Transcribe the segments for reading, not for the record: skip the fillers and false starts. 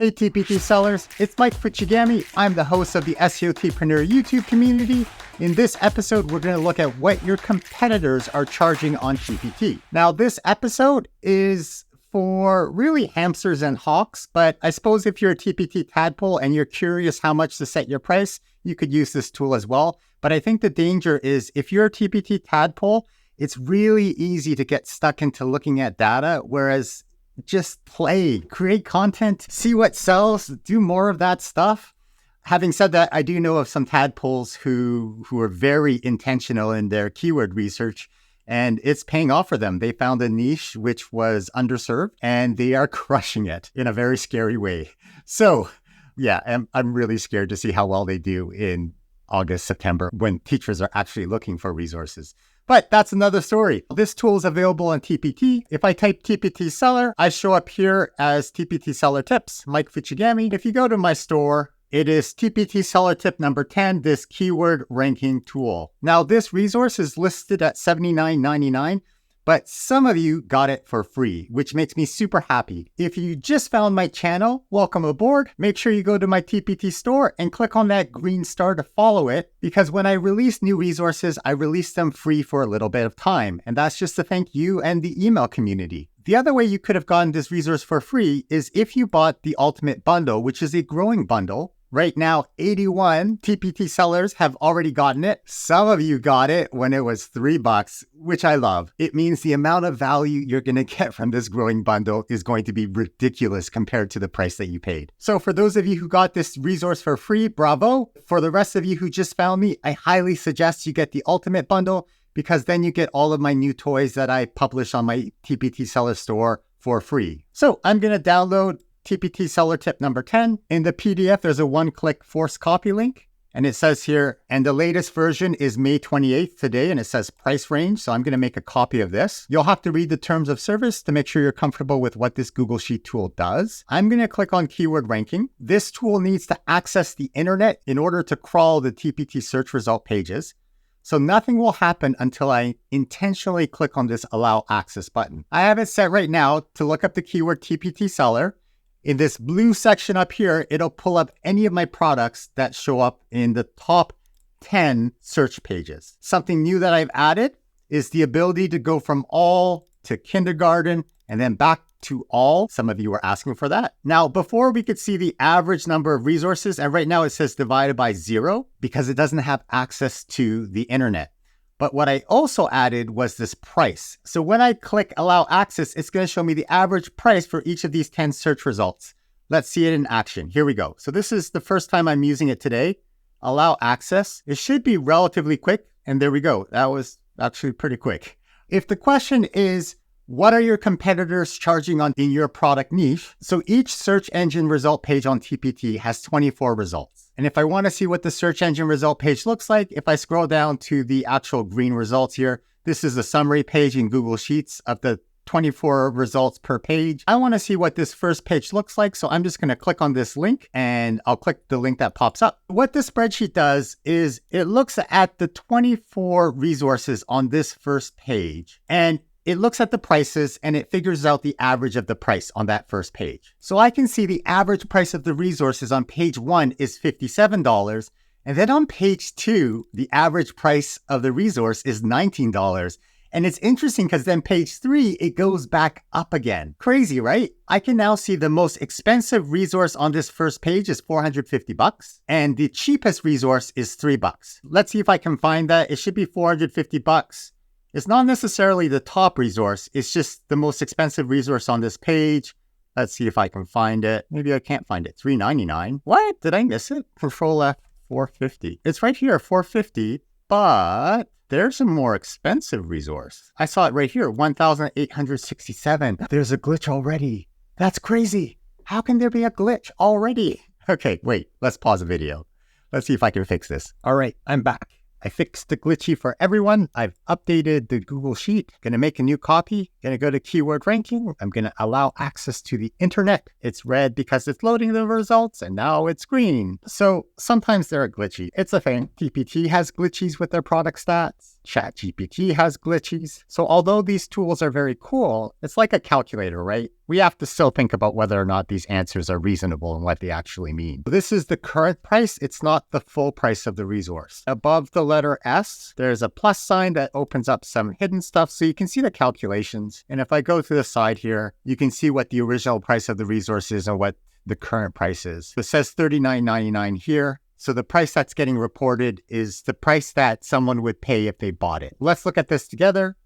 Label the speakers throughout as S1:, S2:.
S1: Hey TPT sellers, it's Mike Fuchigami. I'm the host of the SEOTpreneur YouTube community. In this episode, we're going to look at what your competitors are charging on TPT. Now, this episode is for really hamsters and hawks, but I suppose if you're a TPT tadpole and you're curious how much to set your price, you could use this tool as well. But I think the danger is if you're a TPT tadpole, it's really easy to get stuck into looking at data, whereas just play, create content, see what sells, do more of that stuff. Having said that, I do know of some tadpoles who are very intentional in their keyword research, and it's paying off for them. They found a niche which was underserved, and they are crushing it in a very scary way. So yeah, I'm really scared to see how well they do in August, September, when teachers are actually looking for resources. But that's another story. This tool is available on TPT. If I type TPT seller, I show up here as TPT seller tips, Mike Fuchigami. If you go to my store, it is TPT seller tip number 10, this keyword ranking tool. Now, this resource is listed at $79.99, but some of you got it for free, which makes me super happy. If you just found my channel, welcome aboard. Make sure you go to my TPT store and click on that green star to follow it, because when I release new resources, I release them free for a little bit of time. And that's just to thank you and the email community. The other way you could have gotten this resource for free is if you bought the Ultimate Bundle, which is a growing bundle. Right now, 81 TPT sellers have already gotten it. Some of you got it when it was $3, which I love. It means the amount of value you're going to get from this growing bundle is going to be ridiculous compared to the price that you paid. So for those of you who got this resource for free, bravo. For the rest of you who just found me, I highly suggest you get the Ultimate Bundle, because then you get all of my new toys that I publish on my TPT seller store for free. So I'm going to download TPT seller tip number 10. In the PDF, there's a one-click force copy link. And it says here, and the latest version is May 28th today, and it says price range. So I'm going to make a copy of this. You'll have to read the terms of service to make sure you're comfortable with what this Google Sheet tool does. I'm going to click on keyword ranking. This tool needs to access the internet in order to crawl the TPT search result pages. So nothing will happen until I intentionally click on this allow access button. I have it set right now to look up the keyword TPT seller. In this blue section up here, it'll pull up any of my products that show up in the top 10 search pages. Something new that I've added is the ability to go from all to kindergarten and then back to all. Some of you were asking for that. Now, before we could see the average number of resources, and right now it says divided by 0 because it doesn't have access to the internet. But what I also added was this price. So when I click allow access, it's going to show me the average price for each of these 10 search results. Let's see it in action. Here we go. So this is the first time I'm using it today. Allow access. It should be relatively quick. And there we go. That was actually pretty quick. If the question is, what are your competitors charging on in your product niche? So each search engine result page on TPT has 24 results. And if I want to see what the search engine result page looks like, if I scroll down to the actual green results here, this is the summary page in Google Sheets of the 24 results per page. I want to see what this first page looks like. So I'm just going to click on this link and I'll click the link that pops up. What this spreadsheet does is it looks at the 24 resources on this first page, and it looks at the prices and it figures out the average of the price on that first page. So I can see the average price of the resources on page 1 is $57. And then on page 2, the average price of the resource is $19. And it's interesting because then page 3, it goes back up again. Crazy, right? I can now see the most expensive resource on this first page is $450. And the cheapest resource is $3. Let's see if I can find that. It should be $450. It's not necessarily the top resource. It's just the most expensive resource on this page. Let's see if I can find it. Maybe I can't find it. $3.99. What? Did I miss it? Control F, $450. It's right here, $450, but there's a more expensive resource. I saw it right here, $1,867. There's a glitch already. That's crazy. How can there be a glitch already? Okay, wait, let's pause the video. Let's see if I can fix this. All right, I'm back. I fixed the glitchy for everyone. I've updated the Google Sheet. Going to make a new copy. Going to go to keyword ranking. I'm going to allow access to the internet. It's red because it's loading the results, and now it's green. So sometimes they're glitchy. It's a thing. TPT has glitchies with their product stats. ChatGPT has glitches. So although these tools are very cool, it's like a calculator, right? We have to still think about whether or not these answers are reasonable and what they actually mean. This is the current price. It's not the full price of the resource. Above the letter S, there's a plus sign that opens up some hidden stuff so you can see the calculations. And if I go to the side here, you can see what the original price of the resource is and what the current price is. It says $39.99 here. So the price that's getting reported is the price that someone would pay if they bought it. Let's look at this together.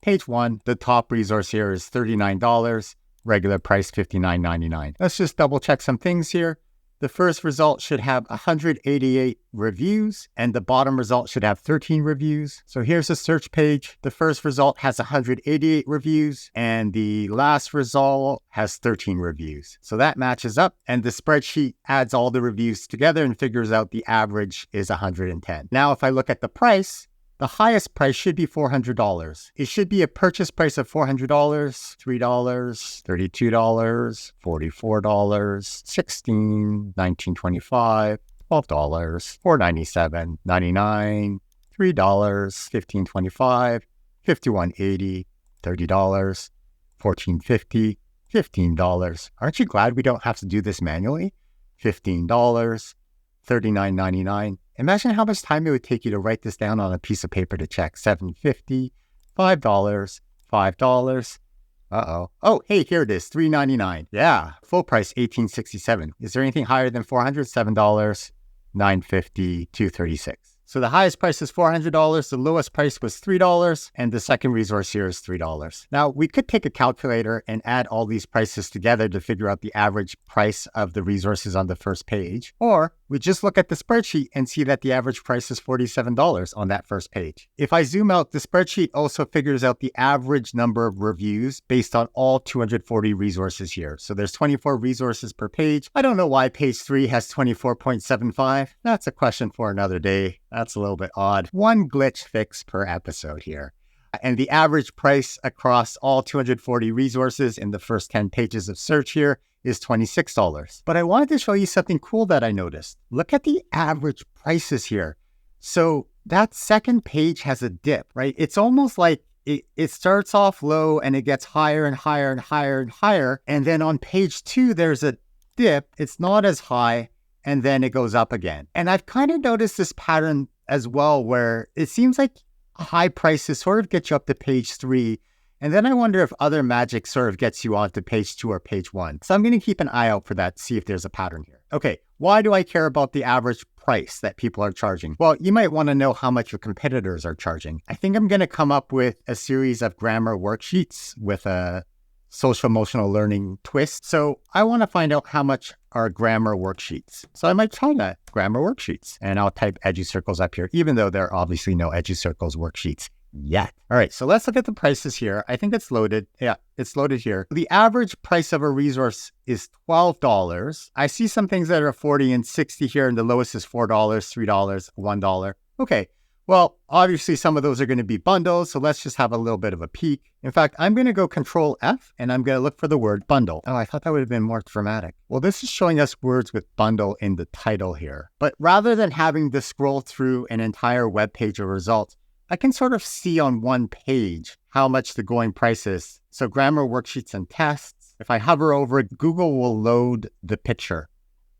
S1: Page 1, the top resource here is $39, regular price $59.99. Let's just double check some things here. The first result should have 188 reviews, and the bottom result should have 13 reviews. So here's a search page. The first result has 188 reviews, and the last result has 13 reviews. So that matches up, and the spreadsheet adds all the reviews together and figures out the average is 110. Now, if I look at the price, the highest price should be $400. It should be a purchase price of $400, $3, $32, $44, $16, $19.25, $12, $4.97, $99, $3, $15.25, $51.80, $30, $14.50, $15. Aren't you glad we don't have to do this manually? $15, $39.99. Imagine how much time it would take you to write this down on a piece of paper to check. $7.50, $5, $5. Oh, hey, here it is, $3.99. Yeah, full price, $18.67. Is there anything higher than $400? $7, $9.50, $2.36. So the highest price is $400, the lowest price was $3, and the second resource here is $3. Now, we could take a calculator and add all these prices together to figure out the average price of the resources on the first page, or we just look at the spreadsheet and see that the average price is $47 on that first page. If I zoom out, the spreadsheet also figures out the average number of reviews based on all 240 resources here. So there's 24 resources per page. I don't know why page 3 has 24.75. That's a question for another day. That's a little bit odd. One glitch fix per episode here. And the average price across all 240 resources in the first 10 pages of search here is $26. But I wanted to show you something cool that I noticed. Look at the average prices here. So that second page has a dip, right? It's almost like it starts off low and it gets higher and higher and higher and higher. And then on page 2, there's a dip. It's not as high. And then it goes up again. And I've kind of noticed this pattern as well, where it seems like high prices sort of get you up to page 3. And then I wonder if other magic sort of gets you onto page 2 or page 1. So I'm going to keep an eye out for that, see if there's a pattern here. Okay, why do I care about the average price that people are charging? Well, you might want to know how much your competitors are charging. I think I'm going to come up with a series of grammar worksheets with a social emotional learning twist. So I want to find out how much are grammar worksheets. So I might try that, grammar worksheets, and I'll type EduCircles up here, even though there are obviously no EduCircles worksheets yet. All right, so let's look at the prices here. I think it's loaded. Yeah, it's loaded here. The average price of a resource is $12. I see some things that are 40 and 60 here, and the lowest is $4, $3, $1. Okay. Well, obviously some of those are going to be bundles, so let's just have a little bit of a peek. In fact, I'm going to go Control F and I'm going to look for the word bundle. Oh, I thought that would have been more dramatic. Well, this is showing us words with bundle in the title here. But rather than having to scroll through an entire web page of results, I can sort of see on one page how much the going price is. So grammar worksheets and tests. If I hover over it, Google will load the picture,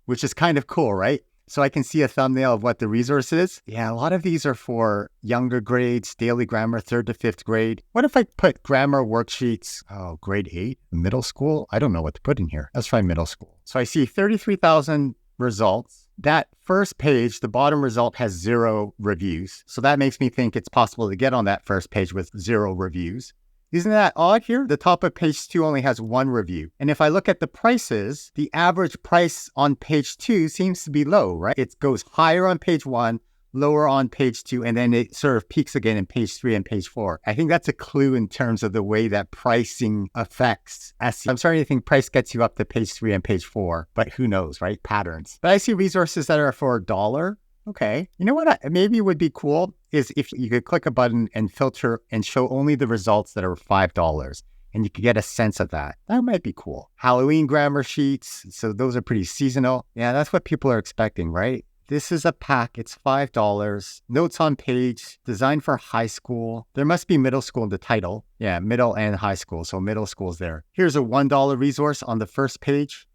S1: which is kind of cool, right? So I can see a thumbnail of what the resource is. Yeah, a lot of these are for younger grades, daily grammar, 3rd to 5th grade. What if I put grammar worksheets, grade 8, middle school? I don't know what to put in here. Let's try middle school. So I see 33,000 results. That first page, the bottom result has 0 reviews. So that makes me think it's possible to get on that first page with 0 reviews. Isn't that odd here? The top of page 2 only has 1 review. And if I look at the prices, the average price on page 2 seems to be low, right? It goes higher on page 1, lower on page 2, and then it sort of peaks again in page 3 and page 4. I think that's a clue in terms of the way that pricing affects SEO. I'm starting to think price gets you up to page 3 and page 4, but who knows, right? Patterns. But I see resources that are for $1. Okay. You know what maybe would be cool is if you could click a button and filter and show only the results that are $5 and you could get a sense of that. That might be cool. Halloween grammar sheets. So those are pretty seasonal. Yeah, that's what people are expecting, right? This is a pack. It's $5. Notes on page, designed for high school. There must be middle school in the title. Yeah, middle and high school. So middle school's there. Here's a $1 resource on the first page.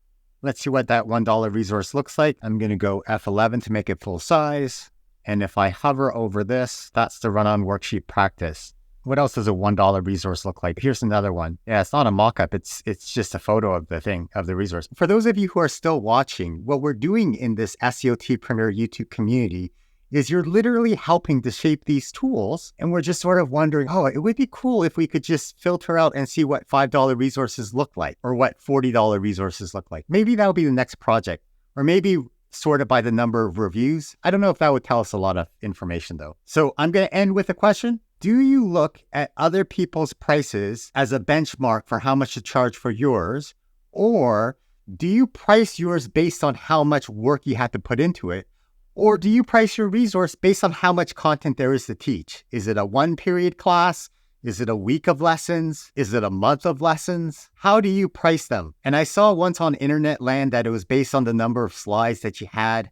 S1: Let's see what that $1 resource looks like. I'm going to go F11 to make it full size. And if I hover over this, that's the run-on worksheet practice. What else does a $1 resource look like? Here's another one. Yeah, it's not a mock-up. It's just a photo of the thing, of the resource. For those of you who are still watching, what we're doing in this SEOTpreneur YouTube community is you're literally helping to shape these tools. And we're just sort of wondering, oh, it would be cool if we could just filter out and see what $5 resources look like or what $40 resources look like. Maybe that'll be the next project, or maybe sort of by the number of reviews. I don't know if that would tell us a lot of information though. So I'm going to end with a question. Do you look at other people's prices as a benchmark for how much to charge for yours? Or do you price yours based on how much work you had to put into it? Or do you price your resource based on how much content there is to teach? Is it a 1-period class? Is it a week of lessons? Is it a month of lessons? How do you price them? And I saw once on internet land that it was based on the number of slides that you had.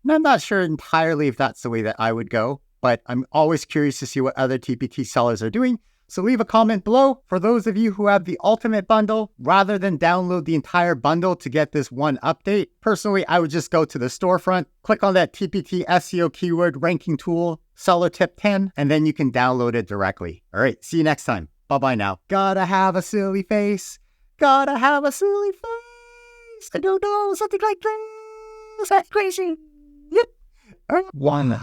S1: And I'm not sure entirely if that's the way that I would go, but I'm always curious to see what other TPT sellers are doing. So leave a comment below. For those of you who have the ultimate bundle, rather than download the entire bundle to get this one update, personally, I would just go to the storefront, click on that TPT SEO Keyword Ranking Tool, Seller Tip 10, and then you can download it directly. All right, see you next time. Bye-bye now. Gotta have a silly face. Gotta have a silly face. I don't know, something like this. That's crazy. Yep. All right. One.